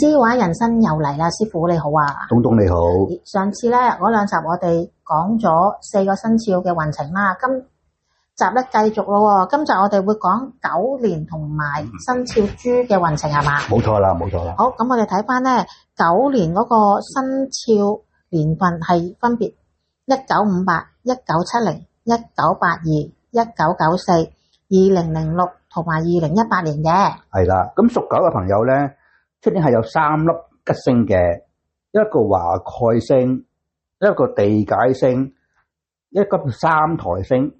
知話人生又嚟啦，師傅你好啊。東東你好。上次咧嗰兩集我哋講咗4個生肖嘅運程啦，今集咧繼續咯。今集我哋會講狗年同埋生肖豬嘅運程係嘛？冇錯啦，冇錯啦。好，咁我哋睇翻咧狗年嗰個生肖年份係分別1958、1970、1982、1994、2006同埋2018年嘅。係啦，咁屬狗嘅朋友咧，出年係有3粒吉星嘅，一個華蓋星，一個地解星，一個三台星。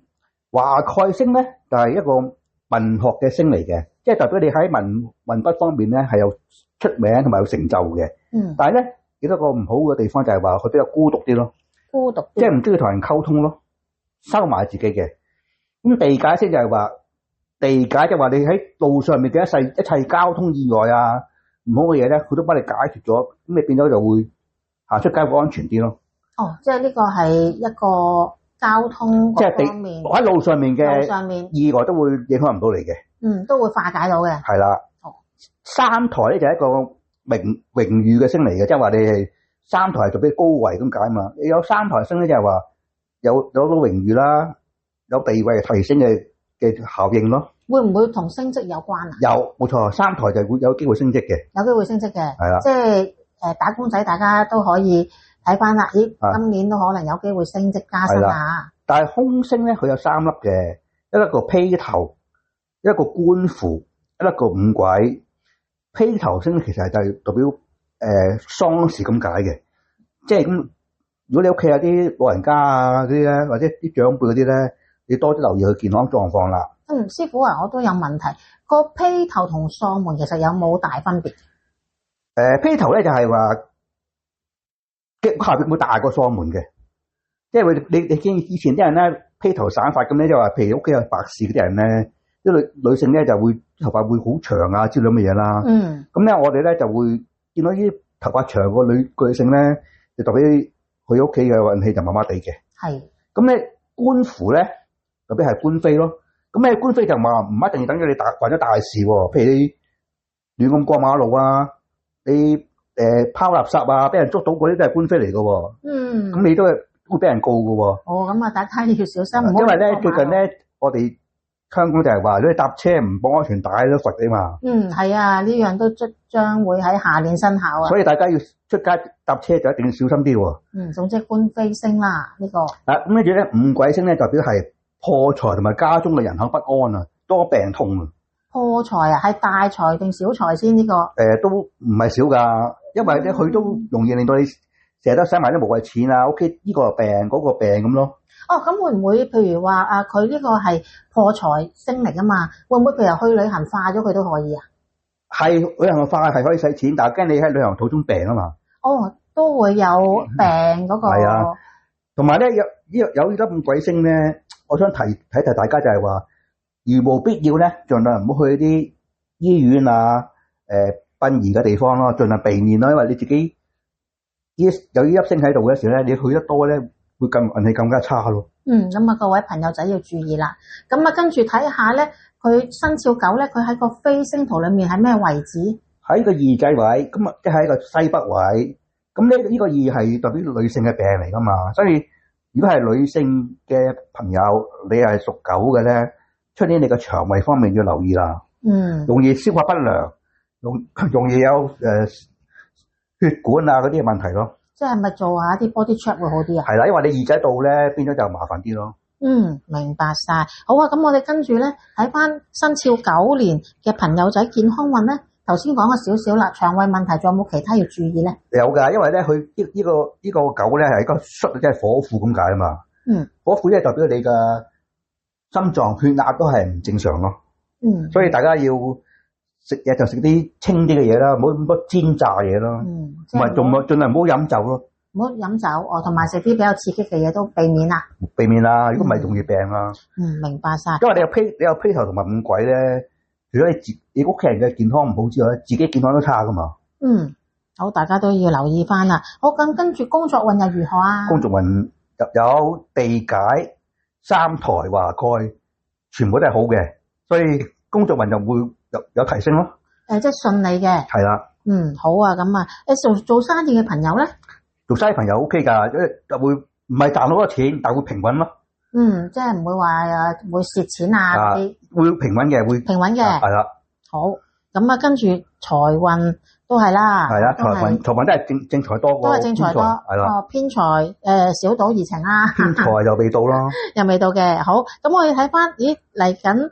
華蓋星咧就係一個文學嘅星嚟嘅，即係代表你喺文筆方面咧係有出名同埋有成就嘅。但係咧幾多個唔好嘅地方就係話佢比較孤獨啲咯，孤獨即係唔中意同人溝通咯，收埋自己嘅。咁地解星就係話地解就係話你喺路上面嘅一切交通意外啊，唔好嘅嘢咧，佢都幫你解決咗，咁你變咗就會行出街會安全啲咯。哦，即係呢個係一個交通即係嗰方面，喺路上面嘅意外都會影響唔到你嘅。都會化解到嘅。係啦。哦。三台咧就係一個榮譽嘅星嚟嘅，即係話你係三台就比高位咁解嘛。你有三台星咧就係話有到榮譽啦，有地位提升嘅效應咯。會唔會同升職有關啊？有，冇錯，三台就會有機會升職嘅。有機會升職嘅。係啦。即係打工仔，大家都可以睇翻啦。咦，今年都可能有機會升職加薪啊！但係空星咧，佢有3粒嘅，一個披頭，一個官符，一個五鬼。披頭星其實就係代表喪事咁解嘅，即係咁。如果你屋企有啲老人家啊嗰啲咧，或者啲長輩嗰啲咧，你多啲留意佢健康狀況啦。師傅啊，我都有問題。個披頭同喪門其實有冇大分別？披頭咧就係話下邊會大過喪門嘅，即係你見以前啲人咧披頭散髮咁咧，就話譬如屋企有白事嗰啲人咧，啲女性咧就會頭髮會好長啊之類咁嘅嘢啦。咁咧我哋咧就會見到啲頭髮長個女性咧，就代表佢屋企嘅運氣就麻麻地嘅。係。咁咧官符咧代表係官非咯。咁咧官非就話唔一定要等咗你犯咗大事喎，譬如你亂咁過馬路啊，你拋垃圾啊，俾人捉到嗰啲都係官非嚟嘅喎。咁你都會俾人告嘅喎。哦，咁啊，大家要小心。因為咧最近咧，我哋香港就係話，如果你搭車唔綁安全帶都罰你嘛。係啊，呢樣都即將會喺下年生效啊。所以大家要出街搭車就一定要小心啲喎。總之官非星啦呢個。咁跟住咧五鬼星咧代表係破財同埋家中嘅人口不安啊，多病痛啊。破財啊，係大財定小財先呢個？都唔係少㗎，因為咧佢都容易令到你成日都使埋啲無謂錢啊，屋企呢個病嗰個病咁咯。哦，咁會唔會譬如話佢呢個係破財星嚟㗎嘛？會唔會譬如去旅行化咗佢都可以啊？係旅行化係可以使錢，但係驚你喺旅行途中病啊嘛。哦，都會有病嗰個。係啊，同埋咧有呢粒五鬼星咧，我想提大家就係話，如無必要咧，盡量唔好去啲醫院啊、殯儀嘅地方咯，盡量避免咯，因為你自己有呢粒星喺度嘅時候咧，你去得多咧，會運氣更加差咯。咁啊，各位朋友仔要注意啦。咁啊，跟住睇下咧，佢生肖狗咧，佢喺個飛星圖裏面係咩位置？喺個二仔位，咁啊，即係喺個西北位。咁呢個二係代表女性嘅病嚟噶嘛，所以如果係女性嘅朋友，你係屬狗嘅咧，出年你個腸胃方面要留意啦。容易消化不良，容易有血管啊嗰啲問題咯。即係咪做下啲 body check 會好啲啊？係啦，因為你二仔度咧，變咗就麻煩啲咯。明白晒。好啊，咁我哋跟住咧睇翻生肖狗年嘅朋友仔健康運咧。頭先講咗少少啦，腸胃問題仲有冇其他要注意咧？有㗎，因為咧佢呢個狗咧係一個戌，即係火庫咁解啊嘛。火庫即係代表你嘅心臟血壓都係唔正常咯。所以大家要食嘢就食啲清啲嘅嘢啦，唔好咁多煎炸嘢咯。同埋盡量唔好飲酒咯。唔好飲酒同埋食啲比較刺激嘅嘢都避免啦。避免啦，如果唔係容易病啦。明白晒。因為你有披頭同埋五鬼咧。除咗你屋企人嘅健康唔好之外，自己健康都差噶嘛。好，大家都要留意翻啦。好，咁跟住工作運又如何啊？工作運有地解、三台、華蓋，全部都係好嘅，所以工作運就會有提升咯。即係順利嘅。係啦。好啊，咁啊，做生意嘅朋友咧，做生意朋友 OK 㗎，就會唔係賺好多錢，但會平穩咯。即係唔會話會蝕錢啊嗰啲，會平穩嘅，會平穩嘅，係啦。好，咁啊，跟住財運都係啦，係啦，財運都係正財多過，都係正財多，係啦。偏財小賭怡情啦，偏財又未到咯，又未到嘅。好，咁我哋睇翻，咦嚟緊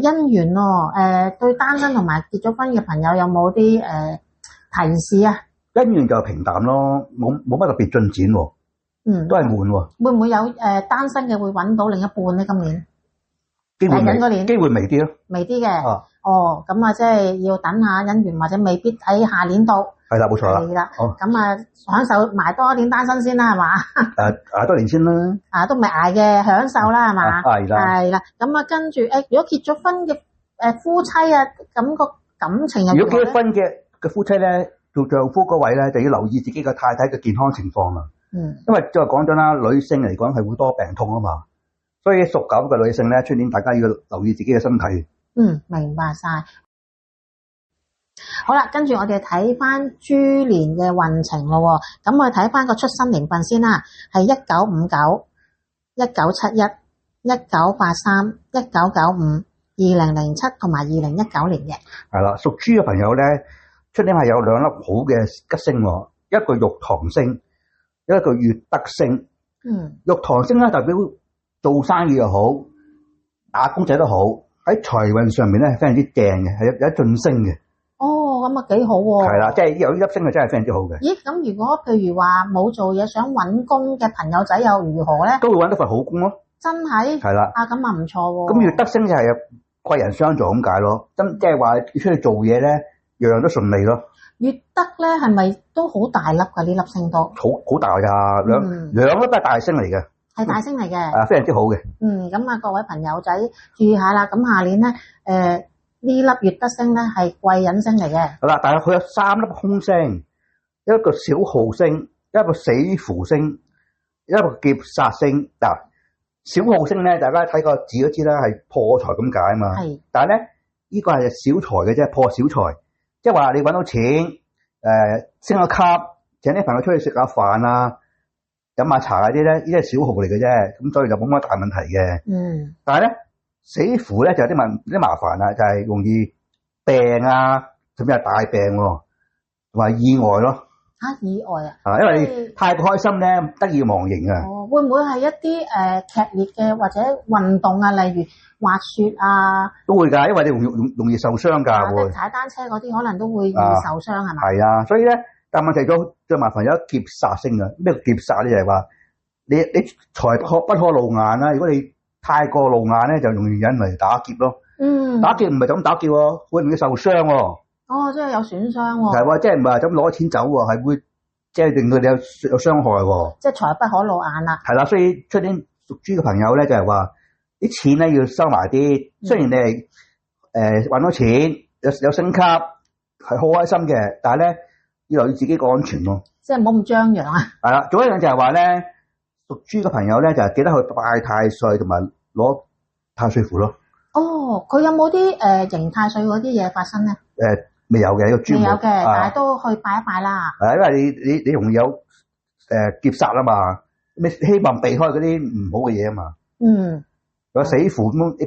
姻緣喎，對單身同埋結咗婚嘅朋友有冇啲提示啊？姻緣就平淡咯，冇乜特別進展喎。都係悶喎。會唔會有單身嘅會揾到另一半咧？今年嚟緊嗰年機會微啲咯，微啲嘅。咁啊，即係要等下姻緣，或者未必喺下年到。係啦，冇錯啦。係啦。咁啊，享受埋多一年單身先啦，係嘛？捱多年先啦。都唔係捱嘅，享受啦，係嘛？係啦。係啦。咁啊，跟住如果結咗婚嘅夫妻啊，咁個感情又如果結咗婚嘅夫妻咧，做丈夫嗰位咧就要留意自己嘅太太嘅健康情況啦。因為就講咗啦，女性嚟講係會多病痛啊嘛，所以屬狗嘅女性咧，出年大家要留意自己嘅身體。明白晒。好啦，跟住我哋睇翻豬年嘅運程咯。咁我哋睇翻個出生年份先啦，係1959、1971、1983、1995、2007同埋2019年嘅。係啦，屬豬嘅朋友咧，出年係有兩粒好嘅吉星，一個玉堂星，一個月德星。玉堂星咧代表做生意又好，打工仔都好，喺財運上面咧係非常之正嘅，係有晉升嘅。咁啊幾好喎。係啦，即係有呢粒星啊，真係非常之好嘅。咦，咁如果譬如話冇做嘢想搵工嘅朋友仔又如何咧？都會搵到份好工咯。真係？係啦。咁啊唔錯喎。咁月德星就係貴人相助咁解咯。即係話要出去做嘢咧，樣樣都順利咯。月德咧係咪都好大粒㗎？呢粒星都好大㗎，兩粒都係大星嚟嘅。係大星嚟嘅。非常之好嘅。咁啊各位朋友仔注意下啦。咁下年咧呢粒月德星咧係貴人星嚟嘅。好啦，但係佢有三粒空星，一個小耗星，一個死符星，一個劫煞星。嗱，小耗星咧，大家睇個字都知啦，係破財咁解啊嘛。係。但係咧，呢個係小財嘅啫，破小財。即係話你搵到錢，升個級，請啲朋友出去食下飯啊，飲下茶嗰啲咧，呢啲係小耗嚟嘅啫，咁所以就冇乜大問題嘅。但係咧，死符咧就有啲麻煩啦，就係容易病啊，甚至係大病喎，同埋意外咯。意外啊？因為你太過開心咧，得意忘形啊。會唔會係一啲劇烈嘅或者運動啊，例如滑雪啊？都會㗎，因為你容易受傷㗎。會踩單車嗰啲可能都會易受傷係咪？係啊，所以咧，但問題最麻煩有劫煞星啊。咩劫煞咧？就係話你財不可露眼啦。如果你太過露眼咧，就容易引嚟打劫咯。打劫唔係就咁打劫喎，會容易受傷喎。即係有損傷喎。係喎，即係唔係就咁攞錢走喎，係會即係令到你有傷害喎。即係財不可露眼啦。係啦，所以出年屬豬嘅朋友咧就係話啲錢咧要收埋啲。雖然你係搵到錢有升級係好開心嘅，但係咧要留意自己個安全咯。即係唔好咁張揚啊。係啦，仲有一樣就係話咧，屬豬嘅朋友咧就係記得去拜太歲同埋攞太歲符咯。佢有冇啲刑太歲嗰啲嘢發生咧？未有嘅，呢個豬未有嘅，但係都去拜一拜啦。因為你容易有劫煞啊嘛，你希望避開嗰啲唔好嘅嘢啊嘛。有死符咁，你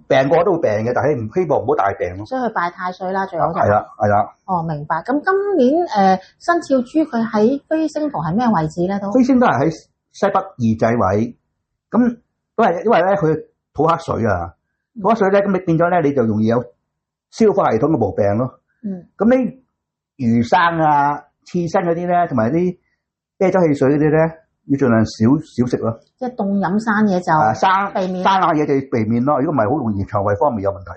病過都會病嘅，但係唔希望唔好大病咯。所以去拜太歲啦，最好就係啦，係啦。明白。咁今年生肖豬佢喺飛星圖係咩位置咧？飛星都係喺西北二仔位，咁都係因為咧佢土克水啊，土克水咧咁你變咗咧你就容易有消化系統嘅毛病咯。咁啲魚生啊、刺身嗰啲咧，同埋啲啤酒汽水嗰啲咧，要盡量少食咯。即係凍飲生嘢就避免，生冷嘢就要避免咯。如果唔係，好容易腸胃方面有問題。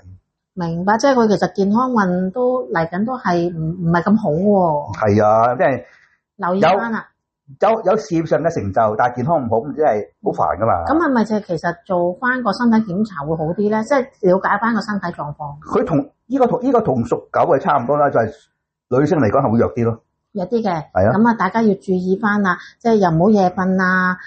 明白，即係佢其實健康運都嚟緊都係唔係咁好喎。係啊，即係留意翻啦。有事業上嘅成就，但係健康唔好，咁即係好煩噶嘛。咁係咪就其實做翻個身體檢查會好啲咧？即係了解翻個身體狀況。佢同呢個同屬狗係差唔多啦，就係女性嚟講係會弱啲咯。弱啲嘅，係啊咁啊大家要注意翻啦，即係又唔好夜瞓啊，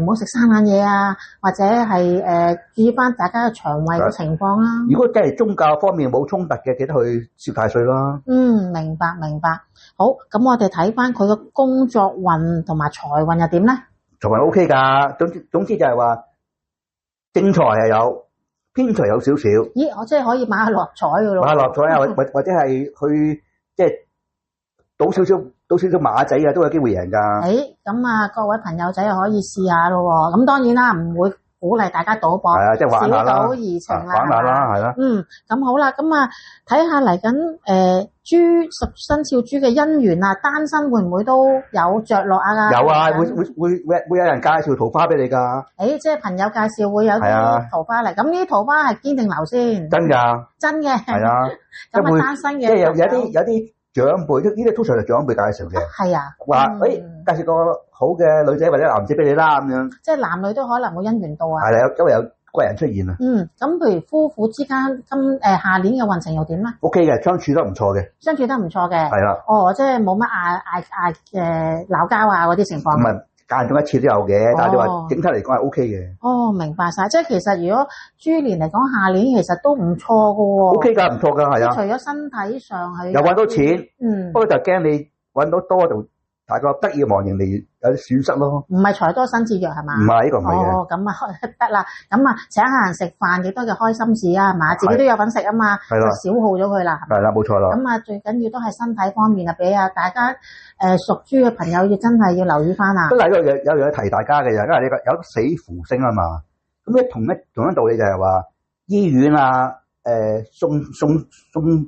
唔好食生冷嘢啊，或者係注意翻大家嘅腸胃嘅情況啦。如果真係宗教方面冇衝突嘅，記得去攝太歲啦。明白明白。好，咁我哋睇翻佢嘅工作運同埋財運又點咧？財運 OK 㗎，總之就係話正財係有，偏財有少少。咦，我即係可以買下六合彩㗎咯。買六合彩啊，或者係去即係賭少少馬仔啊，都有機會贏㗎。咁啊，各位朋友仔又可以試下咯喎。咁當然啦，唔會鼓勵大家賭博，係啊，即係玩下啦，小賭怡情啦，玩下啦，係啦。咁好啦，咁啊睇下嚟緊生肖豬嘅姻緣啊，單身會唔會都有着落啊？有啊，會有人介紹桃花俾你㗎。即係朋友介紹會有啲桃花嚟，咁呢啲桃花係堅定流先？真㗎，真嘅。係啊，咁啊單身嘅，即係有啲長輩，呢啲通常係長輩介紹嘅。係啊，話介紹個好嘅女仔或者男仔俾你啦咁樣。即係男女都可能會姻緣到啊。係啦，因為有貴人出現啊。咁譬如夫婦之間下年嘅運程又點咧 ？OK 嘅，相處得唔錯嘅。相處得唔錯嘅。係啦。即係冇乜嗌鬧交啊嗰啲情況。唔係間中一次都有嘅，但係你話整體嚟講係 OK 嘅。明白晒。即係其實如果豬年嚟講，下年其實都唔錯㗎喎。OK 㗎，唔錯㗎，係啊。除咗身體上係。又揾到錢。不過就驚你揾到多就大家得意忘形嚟有啲損失咯。唔係財多身子弱係嘛？唔係呢個唔係嘅。咁啊得啦，咁啊請下人食飯亦都係開心事啊，係嘛？自己都有份食啊嘛，就消耗咗佢啦。係啦，冇錯啦。咁啊最緊要都係身體方面啊，俾啊大家屬豬嘅朋友要真係要留意翻啊。都係有樣提大家嘅啫，因為你有死符星啊嘛。咁咧同一道理就係話醫院啊送殯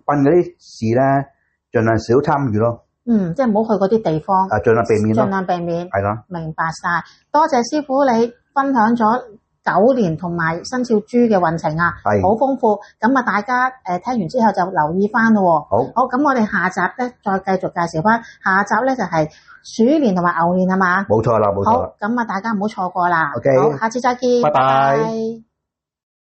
嗰啲事咧，盡量少參與咯。即係唔好去嗰啲地方，盡量避免咯。盡量避免，係咯。明白晒，多謝師傅你分享咗狗年同埋生肖豬嘅運程啊，好豐富。咁啊，大家聽完之後就留意翻咯。好，咁我哋下集咧再繼續介紹翻，下集咧就係鼠年同埋牛年係嘛？冇錯啦，冇錯啦。好，咁啊，大家唔好錯過啦。OK，好，下次再見，拜拜。